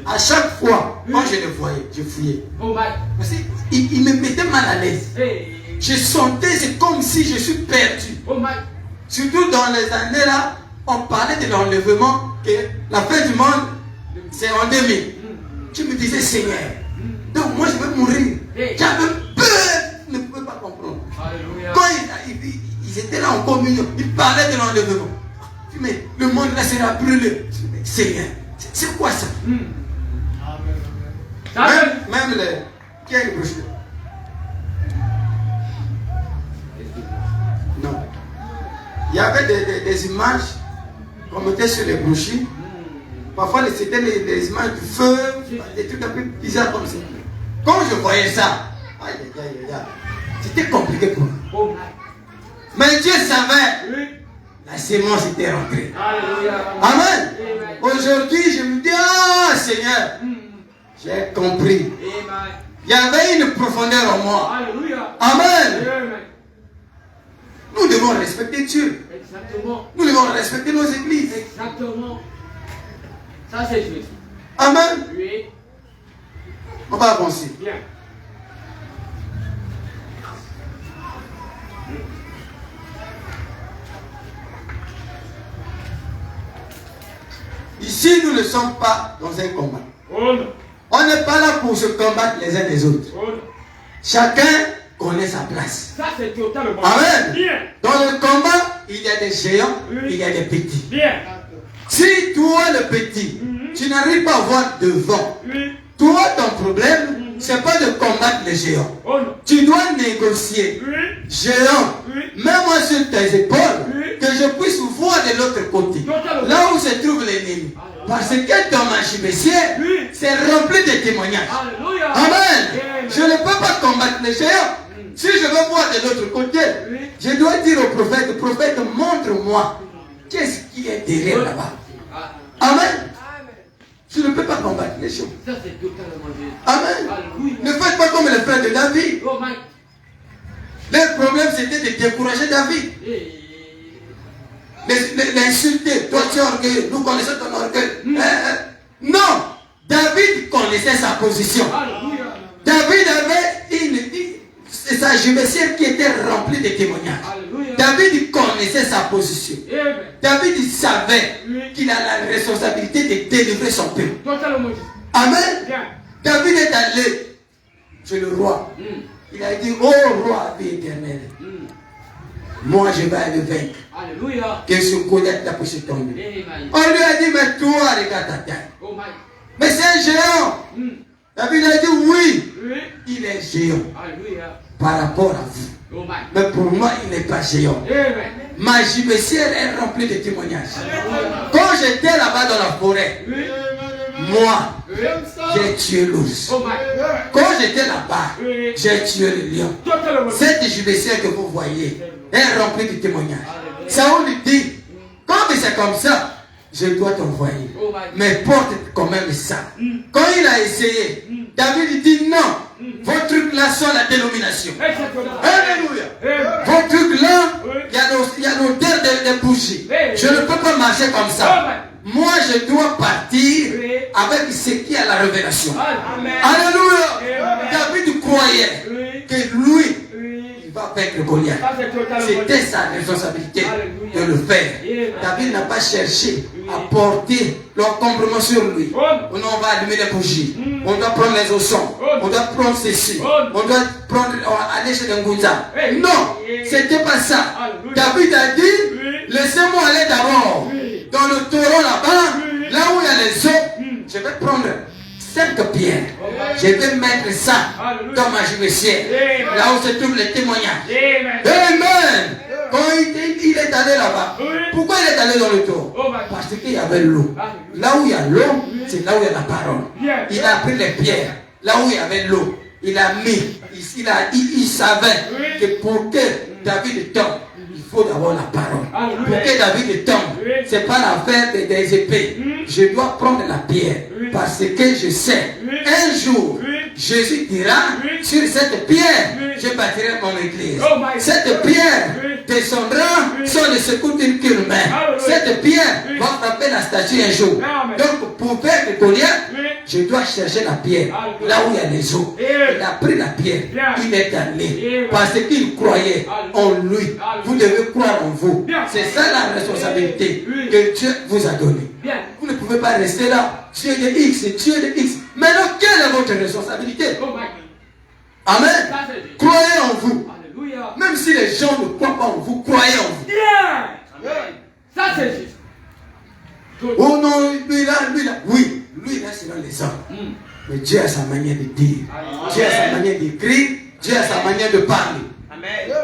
À chaque fois, quand je le voyais, je fouillais. Oh my. Parce qu'il me mettait mal à l'aise. Hey. Je sentais, c'est comme si je suis perdu. Oh my. Surtout dans les années là, on parlait de l'enlèvement, que la fin du monde, c'est en 2000. Je me disais, Seigneur, donc moi je vais mourir. J'avais peur, je ne pouvais pas comprendre. Alléluia. Quand ils étaient là en communion, ils parlaient de l'enlèvement. Mais le monde là sera brûlé. Je dis, Seigneur, c'est quoi ça? Amen. Même les... Qui a une brochure? Non. Il y avait des images qu'on mettait sur les brochures. Parfois, c'était les images du feu, des trucs un peu bizarres comme ça. Quand je voyais ça, aïe, aïe, aïe, aïe, c'était compliqué pour moi. Oh my. Mais Dieu savait, Oui. la sémence était rentrée. Alléluia. Amen. Aujourd'hui, je me dis, ah Seigneur, J'ai compris. Amen. Il y avait une profondeur en moi. Alléluia. Amen. Amen. Nous devons respecter Dieu. Exactement. Nous devons respecter nos églises. Exactement. Ça, c'est juste. Amen. Oui. On va avancer. Bien. Ici, nous ne sommes pas dans un combat. Oh non. On n'est pas là pour se combattre les uns les autres. Oh non. Chacun connaît sa place. Ça, c'est totalement. Amen. Bien. Dans le combat, il y a des géants, Oui. il y a des petits. Bien. Si toi, le petit, tu n'arrives pas à voir devant, Oui. toi, ton problème, c'est pas de combattre les géants. Oh non. Tu dois négocier. Oui. Géant, Oui. mets-moi sur tes épaules, Oui. que je puisse voir de l'autre côté, Totalement. là où se trouve l'ennemi. Parce que dans ma chibessière, Oui. c'est rempli de témoignages. Alléluia. Amen. Amen. Je ne peux pas combattre les géants. Si je veux voir de l'autre côté, Oui. je dois dire au prophète, montre-moi qu'est-ce qui est derrière là-bas. Ah. Amen. Je ne peux pas combattre les géants. Ça, c'est totalement juste. Amen. Alléluia. Ne faites pas comme le frère de David. Oh my. Leur problème, c'était de décourager David. Eh. L'insulter. Toi, tu es orgueilleux. Nous connaissons ton orgueil. Non. David connaissait sa position. Alléluia. David avait sa jumessière qui était remplie de témoignages. Alléluia. David connaissait sa position. Amen. David savait Oui. qu'il a la responsabilité de délivrer son peuple. Totalement juste. Amen. Bien. David est allé chez le roi. Il a dit, oh roi, vie éternelle, moi je vais aller vaincre. Alléluia. Que ce connaître la puisse tomber. Amen. On lui a dit, mais toi, regarde ta taille. Oh my. Mais c'est un géant. David a dit, oui, Oui. il est géant Alléluia. par rapport à vous. Oh my. Mais pour moi, il n'est pas géant. Amen. Ma gibecière est remplie de témoignages. Alléluia. Quand j'étais là-bas dans la forêt, Oui. moi, Oui. j'ai tué l'ours. Oh my. Quand j'étais là-bas, Oui. j'ai tué le lion. Totalement juste. Cette gibecière que vous voyez est remplie de témoignages. Saoul lui dit, comme c'est comme ça, je dois t'envoyer. Oh my. Mais porte quand même ça. Quand il a essayé, David lui dit non, vos trucs là sont la dénomination. Exactement. Alléluia. Amen. Vos trucs là, Oui. il y a l'odeur de bougie. Oui. Je ne peux pas marcher comme ça. Amen. Moi, je dois partir Oui. avec ce qui a la révélation. Amen. Alléluia. Amen. David croyait Oui. que lui, Oui. il va vaincre Goliath. Ça, c'est totalement C'était juste. sa responsabilité Alléluia. de le faire. Amen. David n'a pas cherché à porter l'encombrement sur lui. Oh. On va allumer les bougies. On doit prendre les ossons. On doit prendre ceci. On doit aller chez les Ngouza. Hey. Non, c'était pas ça. Alléluia. David a dit, Oui. laissez-moi aller d'abord Oui. dans le taureau là-bas, Oui. là où il y a les os. Je vais prendre 5 pierres. Je vais mettre ça Alléluia. dans ma jumessière, Amen. là où se trouvent les témoignages. Amen. Amen. Quand il est allé là-bas, Oui. pourquoi il est allé dans le taureau? Oh my. Parce qu'il y avait l'eau. Là où il y a l'eau, c'est là où il y a la parole. Bien. Il a pris les pierres, là où il y avait l'eau. Il a mis, il savait Oui. que pour que David tombe, il faut d'abord la parole. Alléluia. Pour que David tombe, Oui. c'est pas l'affaire des épées. Je dois prendre la pierre Oui. parce que je sais, Oui. un jour, Oui. Jésus dira, Oui. sur cette pierre, Oui. je bâtirai mon église. Oh my God. Cette pierre Oui. descendra Oui. sans le secours d'une queue humaine. Alléluia. Cette pierre Oui. va frapper la statue un jour. Amen. Donc, pour faire le Goliath, Oui. je dois chercher la pierre, Alléluia. là où il y a les eaux. Et- Il a pris la pierre, Bien. il est allé, Et- parce qu'il croyait en lui. Alléluia. Vous devez croire en vous. Bien. C'est ça la responsabilité Oui. que Dieu vous a donnée. Bien. Vous ne pouvez pas rester là, Dieu de X, Dieu de X. Maintenant, quelle est votre responsabilité? Oh my. Amen. Ça, c'est juste. Croyez en vous. Alléluia. Même si les gens ne croient pas en vous, croyez en vous. Bien. Amen. Ça, c'est juste. Oh non, lui là, oui, lui là, c'est dans les hommes. Mais Dieu a sa manière de dire, Amen. Dieu a sa manière d'écrire, Dieu a sa manière de parler. Amen.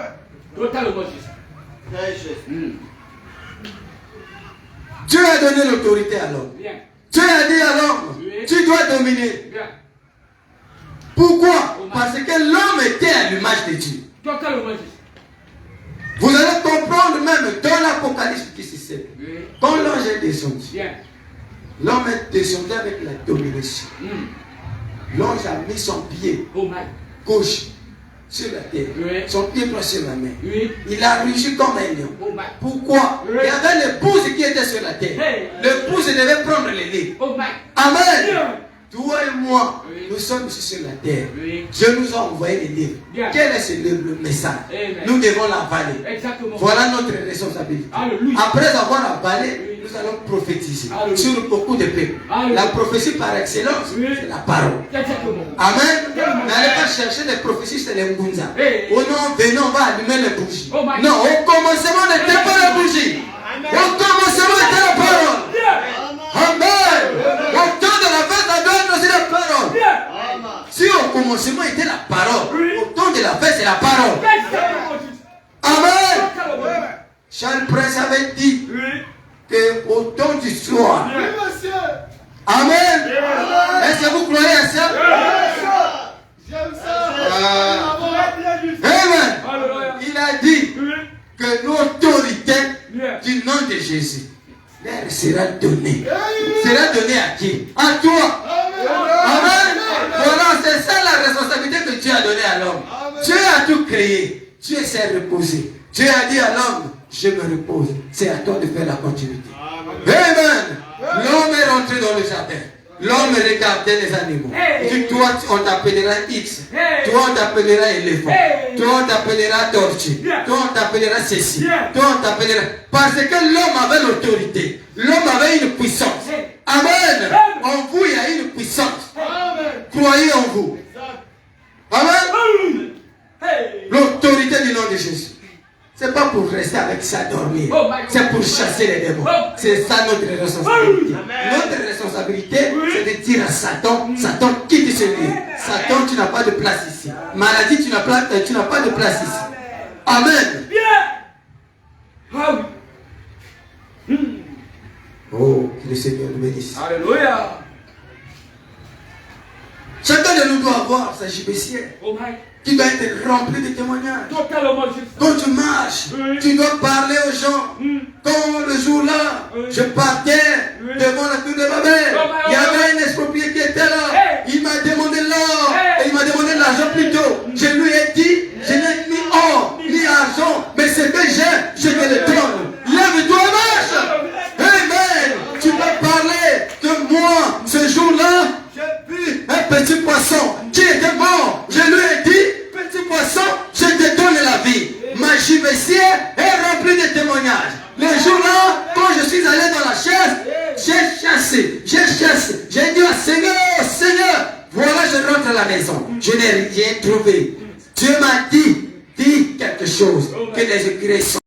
Totalement juste. Très juste. Dieu a donné l'autorité à l'homme. Bien. Dieu a dit à l'homme, Oui. tu dois dominer. Bien. Pourquoi? Parce que l'homme était à l'image de Dieu. Totalement juste. Vous allez comprendre même dans l'Apocalypse qui se sait. Oui. Quand l'ange est descendu, Bien. l'homme est descendu avec la domination. L'ange a mis son pied Oh my. gauche sur la terre, Oui. son pied droit sur la main. Oui. Il a rugi comme un lion. Oh my. Pourquoi? Oui. Il y avait l'épouse qui était sur la terre. Hey. L'épouse devait prendre les lits. Oh my. Amen. Bien. Toi et moi, Oui. nous sommes ici sur la terre. Oui. Dieu nous a envoyé les livres. Bien. Quel est ce livre, le message? Amen. Nous devons l'avaler. Exactement. Voilà notre responsabilité. Alléluia. Après avoir avalé, Oui. nous allons prophétiser Alléluia. sur beaucoup de peuples. Alléluia. La prophétie par excellence, Oui. c'est la parole. Exactement. Amen. N'allez pas chercher des prophéties, c'est les Mbunza. Hey. Oh non, venez, on va allumer les bougies. Oh my Non, au commencement n'était pas la bougie. Au commencement était la parole. Bien. Amen. Au temps de la fête, ça doit être aussi la parole. Bien. Si au commencement était la parole, Oui. au temps de la fête, c'est la parole. Exactement. Amen. Totalement. Charles Prince avait dit Oui. qu'au temps du soir, Bien. Amen. Est-ce que vous croyez à ça? Amen. Alléluia. Il a dit Oui. que l'autorité Bien. du nom de Jésus leur sera donnée. Sera donnée à qui? À toi. Amen. Voilà, c'est ça la responsabilité que Dieu a donnée à l'homme. Dieu a tout créé. Dieu s'est reposé. Dieu a dit à l'homme, je me repose. C'est à toi de faire la continuité. Amen. L'homme est rentré dans le jardin. L'homme regardait les animaux. Hey. Il dit, toi, on t'appellera X. Hey. Toi, on t'appellera éléphant. Hey. Toi, on t'appellera tortue. Bien. Toi, on t'appellera ceci. Bien. Toi, on t'appellera... Parce que l'homme avait l'autorité. L'homme avait une puissance. Hey. Amen. Amen. En vous, il y a une puissance. Croyez en vous. Amen. Alléluia. Hey. L'autorité du nom de Jésus. C'est pas pour rester avec ça dormir. Oh my God. C'est pour chasser les démons. Oh. C'est ça notre responsabilité. Amen. Notre responsabilité, Oui. c'est de dire à Satan, Satan, quitte ce lieu. Satan, tu n'as pas de place ici. Maladie, tu n'as pas de place ici. Amen. Bien. Ah oui. Oh, que le Seigneur nous bénisse. Alléluia. Chacun de nous doit avoir sa gibecière Oh my. qui doit être remplie de témoignages. Totalement juste. Quand tu marches, Oui. tu dois parler aux gens. Quand le jour-là, Oui. je partais Oui. devant la tour de Babel, Oh, il y avait un exproprié qui était là. Hey. Il m'a demandé l'or. Hey. Et il m'a demandé l'argent plutôt. Je lui ai dit, je n'ai ni or, ni argent, mais ce que j'ai, je te le donne. Lève-toi, marche. Amen. Tu peux parler que moi, ce jour-là, j'ai vu un petit poisson qui était mort. Je lui ai dit, petit poisson, je te donne la vie. Ma gibecière est remplie de témoignages. Le jour-là, quand je suis allé dans la chaise, j'ai chassé. J'ai dit au Seigneur, Seigneur, voilà, je rentre à la maison. Je n'ai rien trouvé. Dieu m'a dit, dis quelque chose, que les écrits sont